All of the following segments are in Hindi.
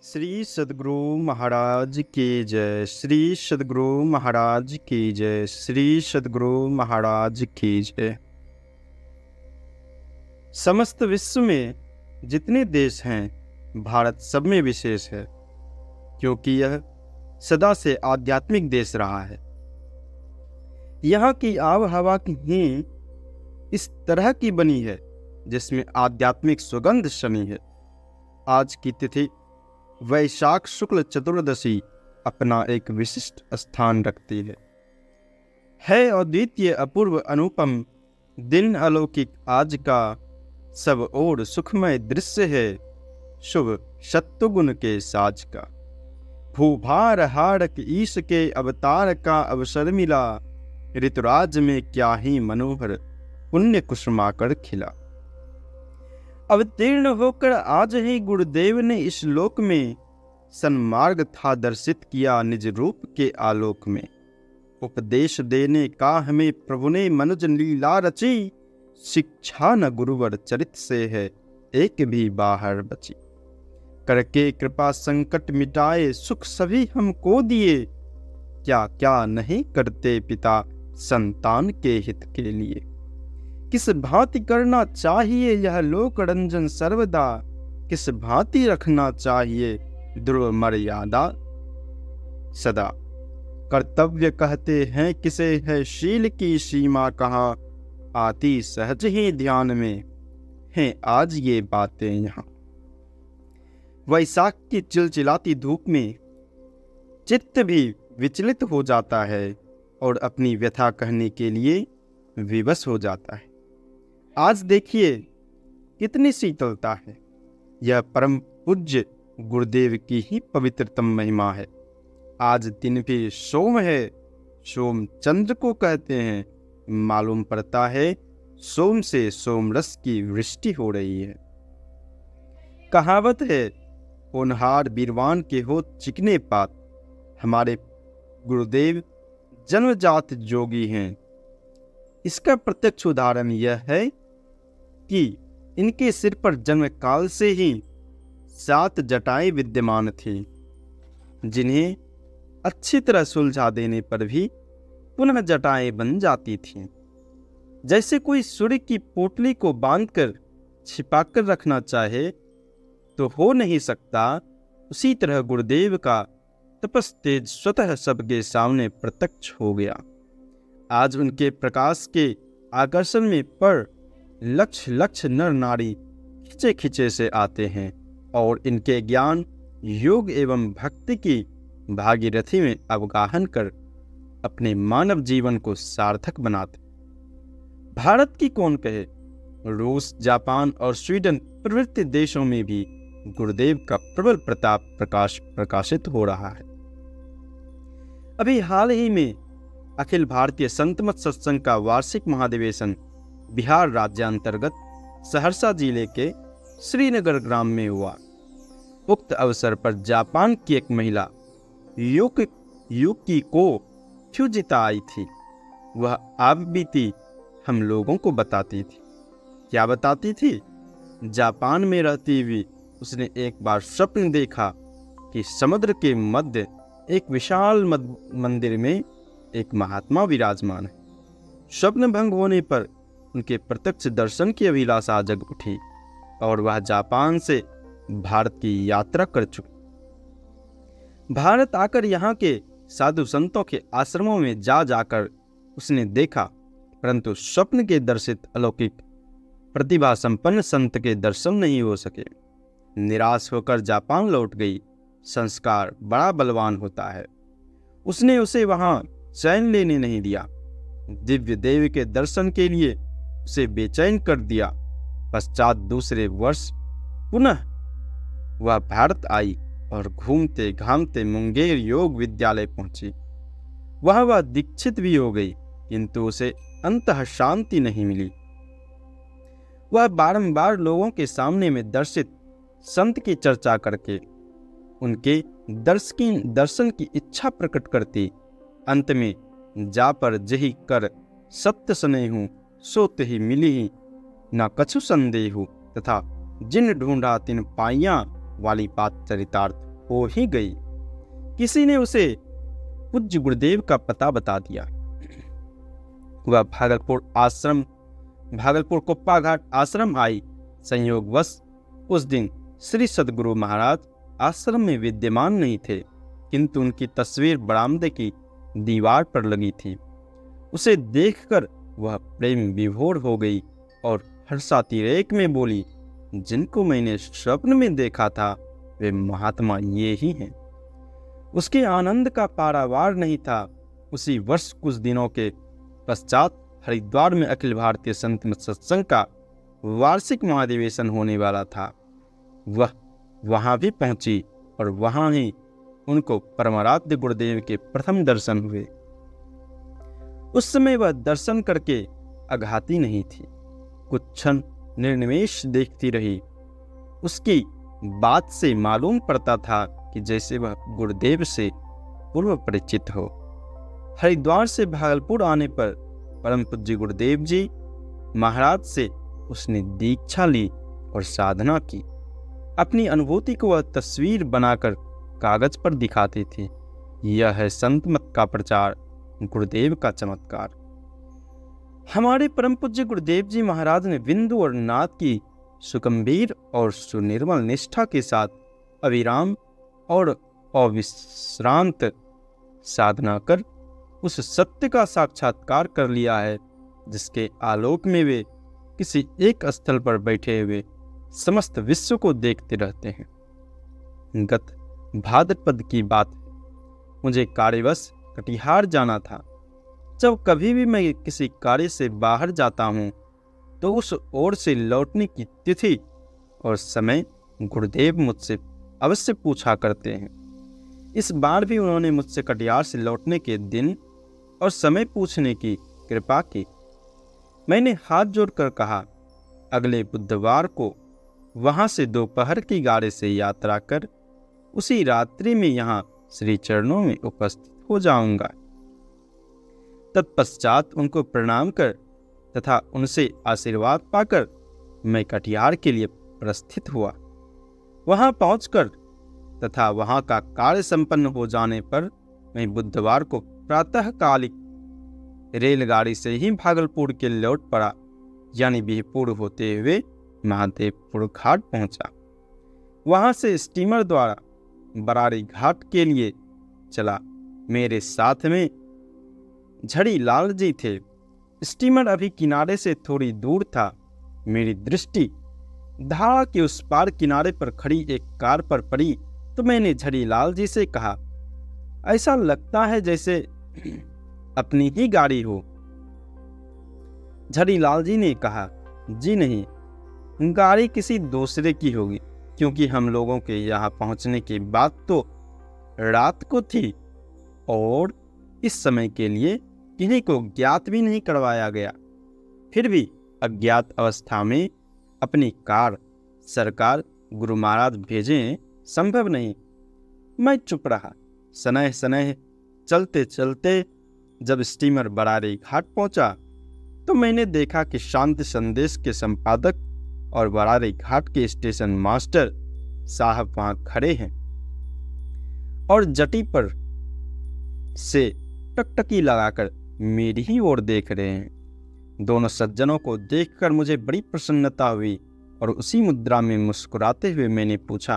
श्री सद्गुरु महाराज की जय। श्री सद्गुरु महाराज की जय। श्री सद्गुरु महाराज की जय। समस्त विश्व में जितने देश हैं, भारत सब में विशेष है, क्योंकि यह सदा से आध्यात्मिक देश रहा है। यहाँ की आब हवा की ही इस तरह की बनी है जिसमें आध्यात्मिक सुगंध शमी है। आज की तिथि वैशाख शुक्ल चतुर्दशी अपना एक विशिष्ट स्थान रखती है अद्वितीय अपूर्व अनुपम दिन अलौकिक आज का, सब और सुखमय दृश्य है शुभ शत्रुगुण के साज का। भूभार हारक ईश के अवतार का अवसर मिला, ऋतुराज में क्या ही मनोहर पुण्य कुसुमाकर खिला। अवतीर्ण होकर आज ही गुरुदेव ने इस लोक में सन्मार्ग था दर्शित किया निज रूप के आलोक में। उपदेश देने का हमें प्रभु ने मनुज लीला रची, शिक्षा न गुरुवर चरित से है एक भी बाहर बची। करके कृपा संकट मिटाए सुख सभी हमको दिए, क्या क्या नहीं करते पिता संतान के हित के लिए। किस भांति करना चाहिए यह लोक रंजन सर्वदा, किस भांति रखना चाहिए ध्रुव मर्यादा सदा। कर्तव्य कहते हैं किसे है शील की सीमा कहाँ, आती सहज ही ध्यान में हैं आज ये बातें यहाँ। वैशाख की चिलचिलाती धूप में चित्त भी विचलित हो जाता है और अपनी व्यथा कहने के लिए विवश हो जाता है। आज देखिए कितनी शीतलता है। यह परम पूज्य गुरुदेव की ही पवित्रतम महिमा है। आज दिन भी सोम है, सोम चंद्र को कहते हैं। मालूम पड़ता है सोम से सोमरस की वृष्टि हो रही है। कहावत है होनहार बीरवान के हो चिकने पात। हमारे गुरुदेव जन्मजात जोगी हैं। इसका प्रत्यक्ष उदाहरण यह है कि इनके सिर पर जन्म काल से ही 7 जटाएं विद्यमान थी, जिन्हें अच्छी तरह सुलझा देने पर भी पुनः जटाएं बन जाती थीं। जैसे कोई सूर्य की पोटली को बांधकर छिपाकर रखना चाहे तो हो नहीं सकता, उसी तरह गुरुदेव का तपस तेज स्वतः सबके सामने प्रत्यक्ष हो गया। आज उनके प्रकाश के आकर्षण में पड़ लक्ष लक्ष नर नारी खिंचे खिंचे से आते हैं और इनके ज्ञान योग एवं भक्ति की भागीरथी में अवगाहन कर अपने मानव जीवन को सार्थक बनाते। भारत की कौन कहे, रूस, जापान और स्वीडन प्रभृति देशों में भी गुरुदेव का प्रबल प्रताप प्रकाशित हो रहा है। अभी हाल ही में अखिल भारतीय संत मत सत्संग का वार्षिक महाधिवेशन बिहार राज्य अंतर्गत सहरसा जिले के श्रीनगर ग्राम में हुआ। उक्त अवसर पर जापान की एक महिला युकिको फ्यूजिता आई थी। वह अब बीती हम लोगों को बताती थी। क्या बताती थी? जापान में रहती हुई उसने एक बार स्वप्न देखा कि समुद्र के मध्य एक विशाल मंदिर में एक महात्मा विराजमान है। स्वप्न भंग होने पर उनके प्रत्यक्ष दर्शन की अभिलाषा जग उठी और वह जापान से भारत की यात्रा कर चुकी। भारत आकर यहाँ के साधु संतों के आश्रमों में जाकर उसने देखा, परंतु स्वप्न के दर्शित अलौकिक प्रतिभा संपन्न संत के दर्शन नहीं हो सके। निराश होकर जापान लौट गई। संस्कार बड़ा बलवान होता है। उसने उसे वहां चैन लेने नहीं दिया। दिव्य देव के दर्शन के लिए उसे बेचैन कर दिया। पश्चात दूसरे वर्ष पुनः वह भारत आई और घूमते घामते मुंगेर योग विद्यालय पहुंची। वह दीक्षित भी हो गई, किंतु उसे अंतः शांति नहीं मिली। वह बारंबार लोगों के सामने में दर्शित संत की चर्चा करके उनके दर्शन की इच्छा प्रकट करती। अंत में जा पर जही कर सत्य स्नेहु, सोत ही मिली ही न कछु संदेहु, तथा जिन ढूंढा तिन पाइया वाली बात चरितार्थ। हो ही गई। किसी ने उसे पूज्य गुरुदेव का पता बता दिया। वह भागलपुर कुप्पा घाट आश्रम आई। संयोगवश उस दिन श्री सद्गुरु महाराज आश्रम में विद्यमान नहीं थे, किंतु उनकी तस्वीर बरामदे की दीवार पर लगी थी। उसे देखकर वह प्रेम विभोर हो गई और हर्षातिरेक में बोली, जिनको मैंने स्वप्न में देखा था वे महात्मा ये ही हैं। उसके आनंद का पारावार नहीं था। उसी वर्ष कुछ दिनों के पश्चात हरिद्वार में अखिल भारतीय संत मत सत्संग का वार्षिक महाधिवेशन होने वाला था। वह वहां भी पहुंची और वहां ही उनको परमाराध्य गुरुदेव के प्रथम दर्शन हुए। उस समय वह दर्शन करके अघाती नहीं थी। कुछ क्षण निर्निमेष देखती रही। उसकी बात से मालूम पड़ता था कि जैसे वह गुरुदेव से पूर्व परिचित हो। हरिद्वार से भागलपुर आने पर परम पूज्य गुरुदेव जी महाराज से उसने दीक्षा ली और साधना की। अपनी अनुभूति को वह तस्वीर बनाकर कागज पर दिखाते थे। यह है संत मत का प्रचार, गुरुदेव का चमत्कार। हमारे परम पूज्य गुरुदेव जी महाराज ने बिंदु और नाद की सुगंभीर और सुनिर्मल निष्ठा के साथ अविराम और अविश्रांत साधना कर उस सत्य का साक्षात्कार कर लिया है, जिसके आलोक में वे किसी एक स्थल पर बैठे हुए समस्त विश्व को देखते रहते हैं। गत भाद्रपद की बात है। मुझे कार्यवश कटिहार जाना था। जब कभी भी मैं किसी कार्य से बाहर जाता हूँ तो उस ओर से लौटने की तिथि और समय गुरुदेव मुझसे अवश्य पूछा करते हैं। इस बार भी उन्होंने मुझसे कटिहार से लौटने के दिन और समय पूछने की कृपा की। मैंने हाथ जोड़कर कहा, अगले बुधवार को वहां से दोपहर की गाड़ी से यात्रा कर उसी रात्रि में यहाँ श्री चरणों में उपस्थित हो जाऊंगा। तत्पश्चात उनको प्रणाम कर तथा उनसे आशीर्वाद पाकर मैं कटिहार के लिए प्रस्थित हुआ। वहां पहुंचकर तथा वहां का कार्य संपन्न हो जाने पर मैं बुधवार को प्रातःकालिक रेलगाड़ी से ही भागलपुर के लौट पड़ा, यानी बिहपुर होते हुए महादेवपुर घाट पहुंचा। वहां से स्टीमर द्वारा बरारी घाट के लिए चला। मेरे साथ में झड़ी लाल जी थे। स्टीमर अभी किनारे से थोड़ी दूर था। मेरी दृष्टि धारा के उस पार किनारे पर खड़ी एक कार पर पड़ी तो मैंने झड़ी लाल जी से कहा, ऐसा लगता है जैसे अपनी ही गाड़ी हो। झड़ी लाल जी ने कहा, जी नहीं, गाड़ी किसी दूसरे की होगी, क्योंकि हम लोगों के यहाँ पहुँचने की बात तो रात को थी और इस समय के लिए किन्हीं को ज्ञात भी नहीं करवाया गया। फिर भी अज्ञात अवस्था में अपनी कार सरकार गुरु महाराज भेजें संभव नहीं। मैं चुप रहा। सनह सनह चलते चलते जब स्टीमर बरारी घाट पहुंचा तो मैंने देखा कि शांति संदेश के संपादक और बरारी घाट के स्टेशन मास्टर साहब वहां खड़े हैं और जटी पर से टकटकी लगाकर मेरी ही ओर देख रहे हैं। दोनों सज्जनों को देखकर मुझे बड़ी प्रसन्नता हुई और उसी मुद्रा में मुस्कुराते हुए मैंने पूछा,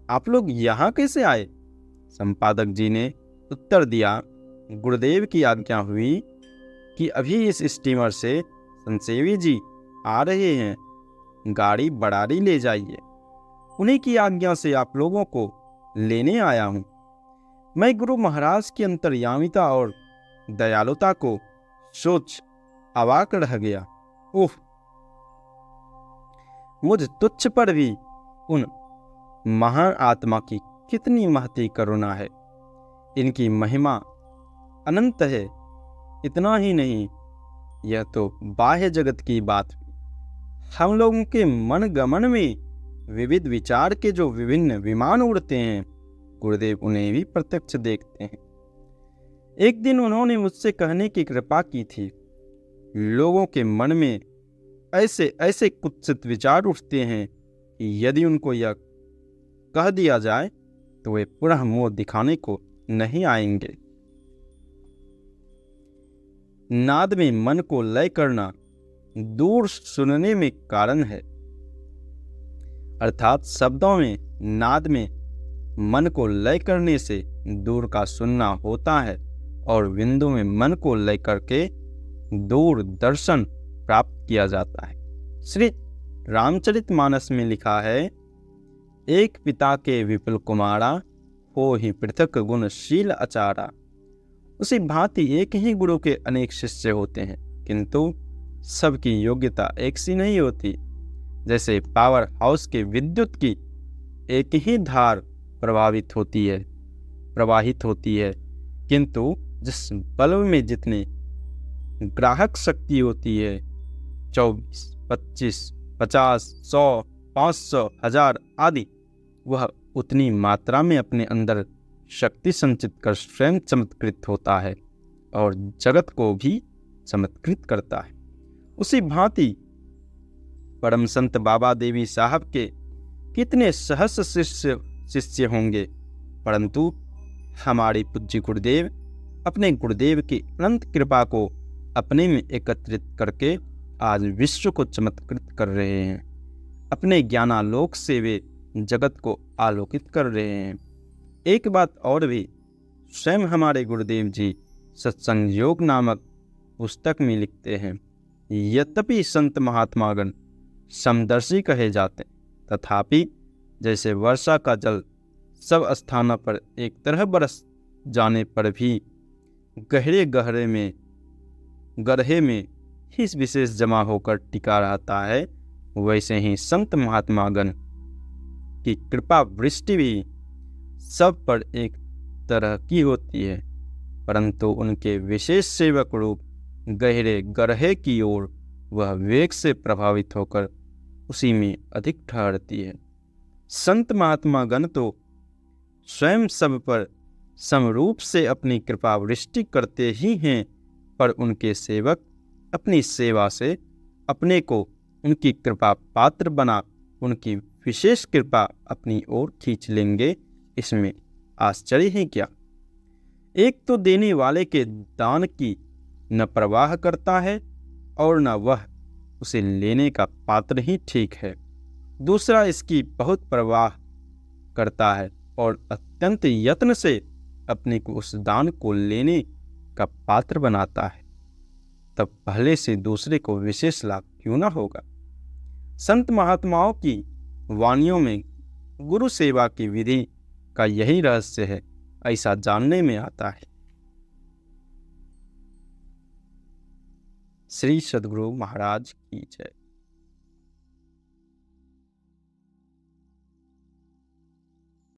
आप लोग यहाँ कैसे आए? संपादक जी ने उत्तर दिया, गुरुदेव की आज्ञा हुई कि अभी इस स्टीमर से संसेवी जी आ रहे हैं, गाड़ी बरारी ले जाइए। उन्हीं की आज्ञा से आप लोगों को लेने आया हूँ। मैं गुरु महाराज की अंतर्यामिता और दयालुता को सोच अवाक रह गया। उफ, मुझ तुच्छ पर भी उन महान आत्मा की कितनी महती करुणा है। इनकी महिमा अनंत है। इतना ही नहीं, यह तो बाह्य जगत की बात हुई। हम लोगों के मन गमन में विविध विचार के जो विभिन्न विमान उड़ते हैं, गुरुदेव उन्हें भी प्रत्यक्ष देखते हैं। एक दिन उन्होंने मुझसे कहने की कृपा की थी, लोगों के मन में ऐसे कुत्सित विचार उठते हैं कि यदि उनको यह कह दिया जाए तो वे पुनः मुंह दिखाने को नहीं आएंगे। नाद में मन को लय करना दूर सुनने में कारण है, अर्थात शब्दों में नाद में मन को लय करने से दूर का सुनना होता है और बिंदु में मन को लय करके दूर दर्शन प्राप्त किया जाता है। श्री रामचरितमानस में लिखा है, एक पिता के विपुल कुमारा, हो ही पृथक गुणशील आचारा। उसी भांति एक ही गुरु के अनेक शिष्य होते हैं, किंतु सबकी योग्यता एक सी नहीं होती। जैसे पावर हाउस के विद्युत की एक ही धार प्रवाहित होती है, किंतु जिस बल्ब में जितने ग्राहक शक्ति होती है, 24, 25, 50, 100, 500, 1000 आदि, वह उतनी मात्रा में अपने अंदर शक्ति संचित कर स्वयं चमत्कृत होता है और जगत को भी चमत्कृत करता है। उसी भांति परम संत बाबा देवी साहब के कितने सहस्र शिष्य होंगे, परंतु हमारे पूज्य गुरुदेव अपने गुरुदेव की अनंत कृपा को अपने में एकत्रित करके आज विश्व को चमत्कृत कर रहे हैं। अपने ज्ञानालोक से वे जगत को आलोकित कर रहे हैं। एक बात और भी, स्वयं हमारे गुरुदेव जी सत्संग योग नामक पुस्तक में लिखते हैं, यद्यपि संत महात्मागण समदर्शी कहे जाते, तथापि जैसे वर्षा का जल सब स्थानों पर एक तरह बरस जाने पर भी गहरे में ही विशेष जमा होकर टिका रहता है, वैसे ही संत महात्मागण की कृपा वृष्टि भी सब पर एक तरह की होती है, परंतु उनके विशेष सेवक रूप गहरे की ओर वह वेग से प्रभावित होकर उसी में अधिक ठहरती है। संत महात्मागण तो स्वयं सब पर समरूप से अपनी कृपा वृष्टि करते ही हैं, पर उनके सेवक अपनी सेवा से अपने को उनकी कृपा पात्र बना उनकी विशेष कृपा अपनी ओर खींच लेंगे, इसमें आश्चर्य है क्या। एक तो देने वाले के दान की न परवाह करता है और न वह उसे लेने का पात्र ही ठीक है, दूसरा इसकी बहुत परवाह करता है और अत्यंत यत्न से अपने को उस दान को लेने का पात्र बनाता है, तब पहले से दूसरे को विशेष लाभ क्यों ना होगा। संत महात्माओं की वाणियों में गुरु सेवा की विधि का यही रहस्य है, ऐसा जानने में आता है। श्री सद्गुरु महाराज की जय।